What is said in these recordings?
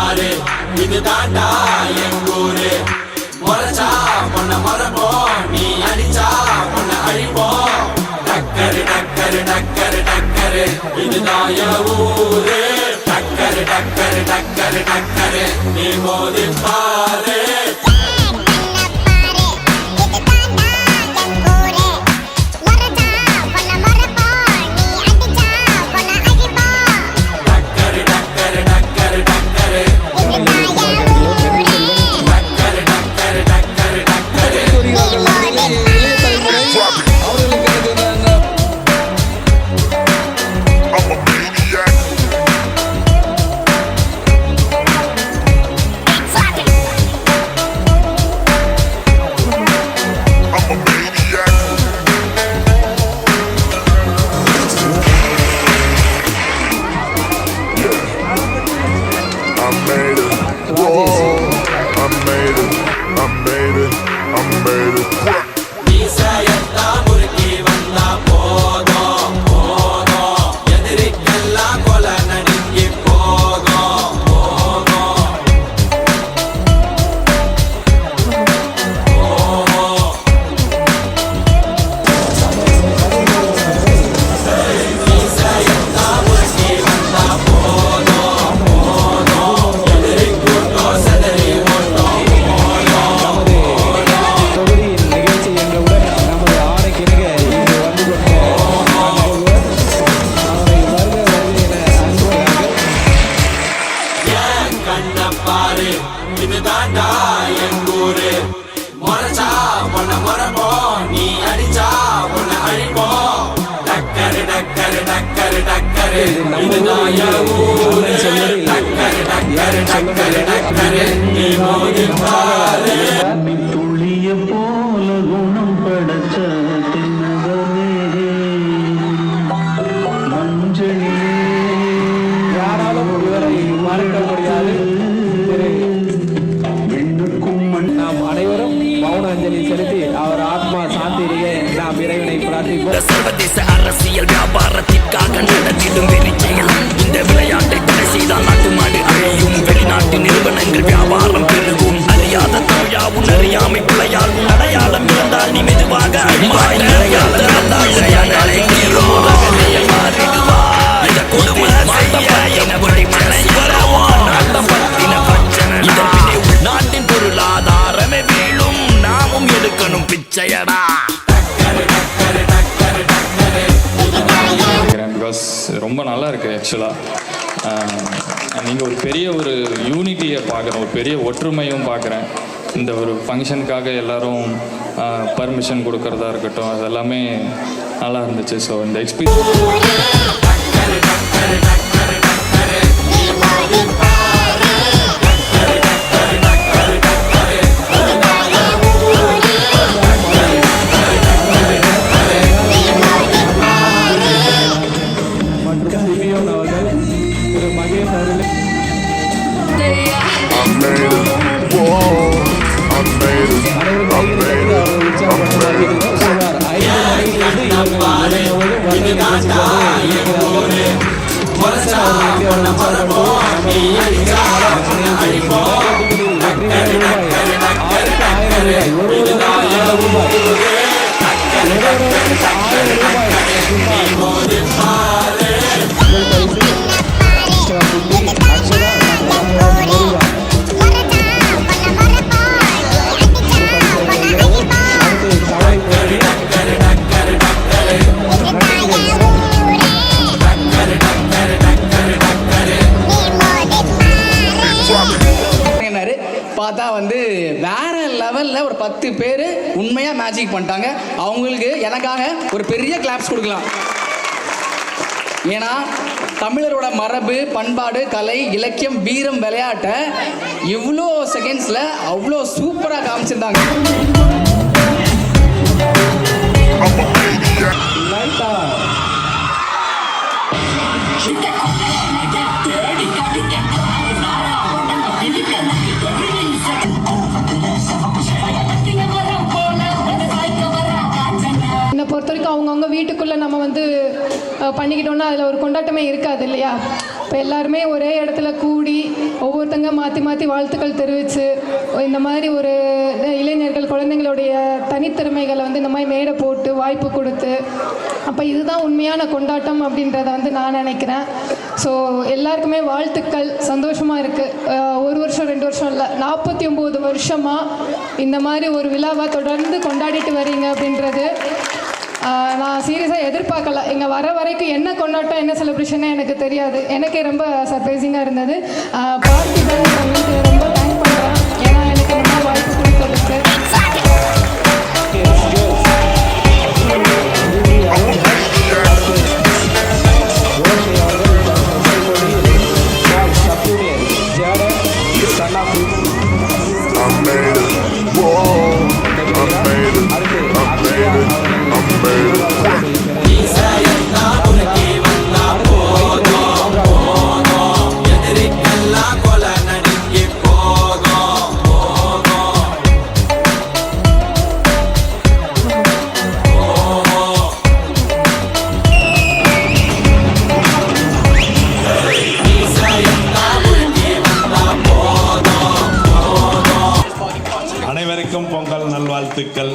பாரு இது தாண்டா எங்கூரு முறைச்சா பொண்ண மரபோம் நீ அடிச்சா பொண்ண அழிப்போம் டக்கரு டக்கரு டக்கரு டக்கரு இதுதான் என் ஊரு டக்கரு டக்கரு டக்கரு டக்கரு நீ மோதி பாரு இது தாண்டா எங்கூரு முறைச்சா பொண்ண மரபோம் நீ அடிச்சா பொண்ண அழிப்போம் டக்கரு டக்கரு டக்கரு டக்கரு இதுதான் என் ஊரு டக்கரு டக்கரு டக்கரு டக்கரு நீ மோதி பாரு துளிய போல குணம் படைச்ச தின்னதே மஞ்சளே யாராலும் இவரை மறக்க முடியாது. நாம் அனைவரும் மௌன அஞ்சலி செலுத்தி அவர் ஆத்மா சாந்திரியை நாம் இறைவனை பிரார்த்திப்போம். சர்வதேச அரசியல் வியாபாரத்திற்காக நடத்திடும் வெளிச்செயல் இந்த விளையாட்டை கொலை செய்தால் நாட்டு மாடு அழியும் வெளிநாட்டு நிறுவனங்கள் வியாபாரம் பெருகும் அறியாத தமிழாவும் அறியாமை பிள்ளையால் அடையாளம் இருந்தால் நீ மெதுவாக அழிவாய் நாட்டின் பொருளாதாரமே வீழும் நாமும் எடுக்கணும் பிச்சையடா. பிகாஸ் ரொம்ப நல்லா இருக்குது ஆக்சுவலாக. நீங்கள் ஒரு பெரிய ஒரு யூனிட்டியை பார்க்குறேன், ஒரு பெரிய ஒற்றுமையும் பார்க்குறேன். இந்த ஒரு ஃபங்க்ஷனுக்காக எல்லோரும் பர்மிஷன் கொடுக்கறதா இருக்கட்டும், அது எல்லாமே நல்லா இருந்துச்சு. ஸோ இந்த எக்ஸ்பீரியன்ஸ் பார்த்தா வந்து வேற லெவலில் ஒரு 10 பேர் உண்மையாக மேஜிக் பண்ணிட்டாங்க. அவங்களுக்கு எனக்காக ஒரு பெரிய கிளாப்ஸ் கொடுக்கலாம். ஏன்னா தமிழரோட மரபு, பண்பாடு, கலை, இலக்கியம், வீரம், விளையாட்டை இவ்வளோ செகண்ட்ஸில் அவ்வளோ சூப்பராக காமிச்சிருந்தாங்க. என்னை பொறுத்த வரைக்கும் அவங்கவுங்க வீட்டுக்குள்ளே நம்ம வந்து பண்ணிக்கிட்டோன்னா அதில் ஒரு கொண்டாட்டமே இருக்காது இல்லையா? இப்போ எல்லாருமே ஒரே இடத்துல கூடி ஒவ்வொருத்தங்க மாற்றி மாற்றி வாழ்த்துக்கள் தெரிவித்து இந்த மாதிரி ஒரு இளைஞர்கள் குழந்தைங்களுடைய தனித்திறமைகளை வந்து இந்த மாதிரி மேடை போட்டு வாய்ப்பு கொடுத்து அப்போ இதுதான் உண்மையான கொண்டாட்டம் அப்படின்றத வந்து நான் நினைக்கிறேன். ஸோ எல்லாருக்குமே வாழ்த்துக்கள். சந்தோஷமாக இருக்குது. 1 வருஷம் 2 வருஷம் இல்லை, 49 வருஷமாக இந்த மாதிரி ஒரு விழாவை தொடர்ந்து கொண்டாடிட்டு வரீங்க அப்படின்றது நான் சீரியஸாக எதிர்பார்க்கல. இங்கே வர வரைக்கும் என்ன கொண்டாட்டம் என்ன செலிப்ரேஷனே எனக்கு தெரியாது. எனக்கே ரொம்ப சர்ப்ரைசிங்காக இருந்தது. பார்த்திபன் உங்களுக்கு ரொம்ப தேங்க் பண்ணுறேன், ஏன்னா எனக்கு ரொம்ப வாய்ப்பு கொடுத்ததுக்கு. அனைவருக்கும் பொங்கல் நல்வாழ்த்துக்கள்.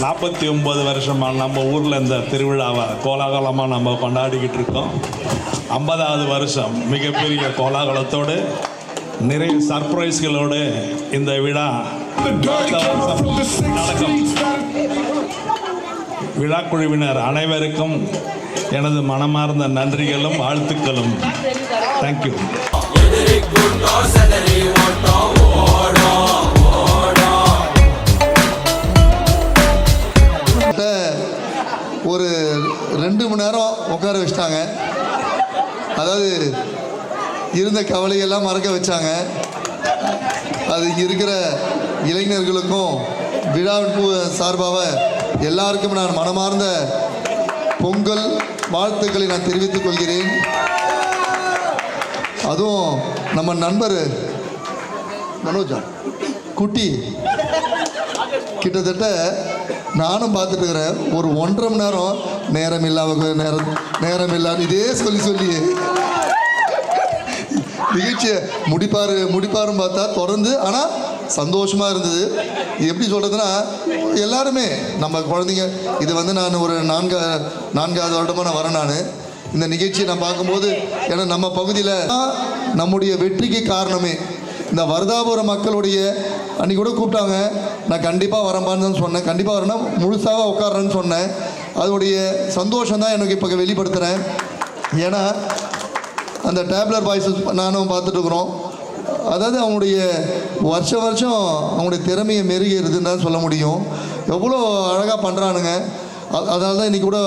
49 வருஷமாக நம்ம ஊரில் இந்த திருவிழாவை கோலாகலமாக நம்ம கொண்டாடிக்கிட்டு இருக்கோம். 50வது வருஷம் மிகப்பெரிய கோலாகலத்தோடு நிறைய சர்ப்ரைஸ்களோடு இந்த விழா நடக்கும். விழாக்குழுவினர் அனைவருக்கும் எனது மனமார்ந்த நன்றிகளும் வாழ்த்துக்களும். தேங்க்யூ. ஒரு 2 மணி நேரம் உட்கார வச்சிட்டாங்க. அதாவது இருந்த கவலையெல்லாம் மறக்க வச்சாங்க. அது இங்கே இருக்கிற இளைஞர்களுக்கும் விழாவின் சார்பாக எல்லாருக்கும் நான் மனமார்ந்த பொங்கல் வாழ்த்துக்களை நான் தெரிவித்துக் கொள்கிறேன். அதுவும் நம்ம நண்பர் மனோஜா குட்டி கிட்டத்தட்ட நானும் பார்த்துட்டு இருக்கிறேன். ஒரு 1.5 மணி நேரம் நேரம் இல்லாத இதே சொல்லி நிகழ்ச்சியை முடிப்பாருன்னு பார்த்தா தொடர்ந்து. ஆனால் சந்தோஷமாக இருந்தது. எப்படி சொல்கிறதுனா எல்லாருமே நம்ம குழந்தைங்க இது வந்து நான் ஒரு 4வது வருடமாக நான் வரேன். நான் இந்த நிகழ்ச்சியை நான் பார்க்கும்போது ஏன்னா நம்ம பகுதியில் நம்முடைய வெற்றிக்கு காரணமே இந்த வரதாபுரம் மக்களுடைய அன்றைக்கி கூட கூப்பிட்டாங்க. நான் கண்டிப்பாக வரப்பான்னு தான் சொன்னேன். கண்டிப்பாக வரேன்னா முழுசாக உட்காரன்னு சொன்னேன். அதோடைய சந்தோஷம் தான் எனக்கு இப்போ வெளிப்படுத்துகிறேன். ஏன்னா அந்த டேப்லர் பாய்ஸ் நானும் பார்த்துட்ருக்குறோம். அதாவது அவங்களுடைய வருஷம் அவங்களுடைய திறமையை மெருகிறதுன்னு தான் சொல்ல முடியும். எவ்வளோ அழகாக பண்ணுறானுங்க. அதனால தான் இன்றைக்கி கூட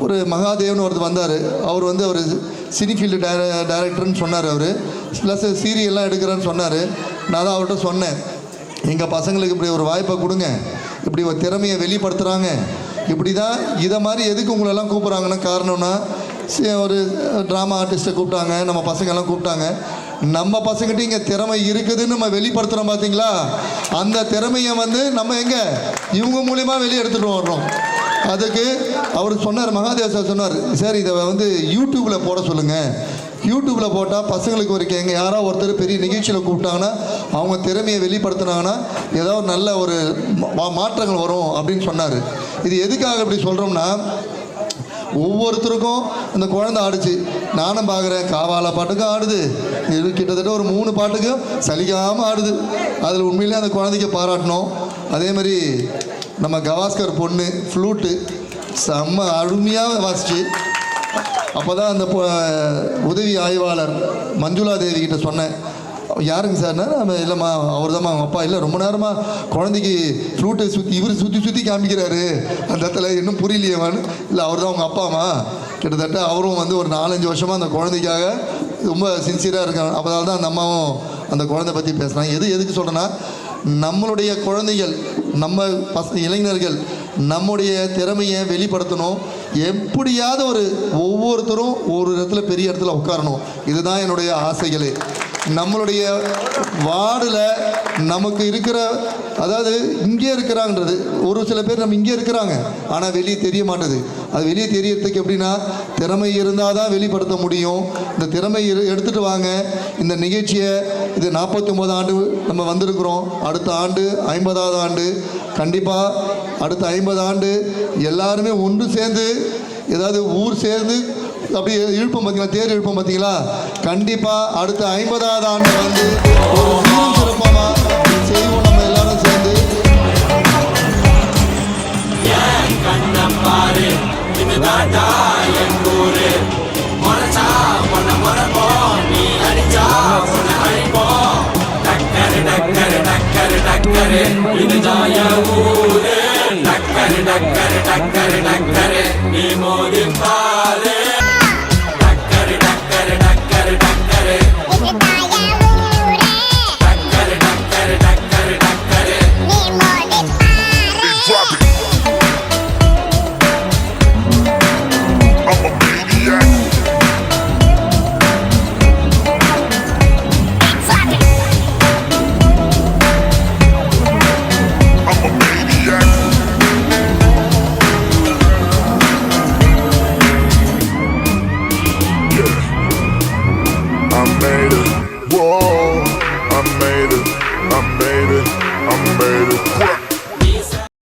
ஒரு மகாதேவன் ஒருத்தர் வந்தார். அவர் வந்து அவர் சினிஃபீல்டு டைரக்டர்னு சொன்னார். அவர் ப்ளஸ் சீரியல்லாம் எடுக்கிறேன்னு சொன்னார். நான் தான் அவர்கிட்ட சொன்னேன், எங்கள் பசங்களுக்கு இப்படி ஒரு வாய்ப்பை கொடுங்க, இப்படி ஒரு திறமையை வெளிப்படுத்துகிறாங்க, இப்படி தான் இதை மாதிரி எதுக்கு உங்களெல்லாம் கூப்பிட்றாங்கன்னா காரணம்னா ஒரு ட்ராமா ஆர்டிஸ்ட்டை கூப்பிட்டாங்க, நம்ம பசங்கள்லாம் கூப்பிட்டாங்க. நம்ம பசங்கிட்ட இங்கே திறமை இருக்குதுன்னு நம்ம வெளிப்படுத்துகிறோம் பார்த்தீங்களா. அந்த திறமையை வந்து நம்ம எங்கே இவங்க மூலிமா வெளியே எடுத்துகிட்டு வர்றோம். அதுக்கு அவர் சொன்னார், மகாதேவ சார் சொன்னார், சார் இதை வந்து யூடியூப்பில் போட சொல்லுங்கள். யூடியூப்பில் போட்டால் பசங்களுக்கு ஒரு எங்கே யாராவது ஒருத்தர் பெரிய நிகழ்ச்சியில் கூப்பிட்டாங்கன்னா அவங்க திறமையை வெளிப்படுத்தினாங்கன்னா ஏதாவது நல்ல ஒரு மாற்றங்கள் வரும் அப்படின்னு சொன்னார். இது எதுக்காக இப்படி சொல்கிறோம்னா ஒவ்வொருத்தருக்கும் அந்த குழந்தை ஆடுச்சு. நானும் பார்க்குறேன், காவால பாட்டுக்கும் ஆடுது, இது கிட்டத்தட்ட ஒரு 3 பாட்டுக்கும் சலிக்காமல் ஆடுது. அதில் உண்மையிலே அந்த குழந்தைக்கு பாராட்டணும். அதே மாதிரி நம்ம கவாஸ்கர் பொண்ணு ஃப்ளூட்டு செம்ம அருமையாக வாசிச்சு. அப்போ தான் அந்த உதவி ஆய்வாளர் மஞ்சுளா தேவி கிட்ட சொன்னேன், யாருங்க சார்னா நம்ம இல்லைம்மா அவர் தான்மா அவங்க அப்பா. இல்லை ரொம்ப நேரமாக குழந்தைக்கு ஃப்ளூட்டை சுற்றி காமிக்கிறாரு அந்த இடத்துல இன்னும் புரியலையேவான்னு. இல்லை அவர் தான் அவங்க அப்பாம்மா. கிட்டத்தட்ட அவரும் வந்து ஒரு 4-5 வருஷமாக அந்த குழந்தைக்காக ரொம்ப சின்சியராக இருக்காங்க. அப்போதால் தான் அந்த அம்மாவும் அந்த குழந்தை பற்றி பேசுகிறாங்க. எதுக்கு சொல்கிறேன்னா நம்மளுடைய குழந்தைகள் நம்ம இளைஞர்கள் நம்முடைய திறமையை வெளிப்படுத்தணும். எப்படியாவது ஒவ்வொருத்தரும் ஒரு இடத்துல பெரிய இடத்துல உட்காரணும். இதுதான் என்னுடைய ஆசைகளே. நம்மளுடைய வார்டில் நமக்கு இருக்கிற அதாவது இங்கே இருக்கிறாங்கன்றது ஒரு சில பேர் நம்ம இங்கே இருக்கிறாங்க ஆனால் வெளியே தெரிய மாட்டேது. அது வெளியே தெரியறதுக்கு எப்படின்னா திறமை இருந்தால் தான் வெளிப்படுத்த முடியும். இந்த திறமை எடுத்துகிட்டு வாங்க. இந்த நிகழ்ச்சியை இது 49 ஆண்டு நம்ம வந்திருக்கிறோம். அடுத்த ஆண்டு 50வது ஆண்டு. கண்டிப்பாக அடுத்த 50 ஆண்டு எல்லாருமே ஒன்று சேர்ந்து ஏதாவது ஊர் சேர்ந்து அப்படியே இழுப்போம் பார்த்தீங்களா, தேர் இழுப்போம் பார்த்தீங்களா. கண்டிப்பாக அடுத்த 50வது ஆண்டு வந்து ஒரு சீரும் சிறப்பாக செய்வோம் நம்ம எல்லாரும் சேர்ந்து. கண்ண பாரு இதுதாண்டா எங்கூரு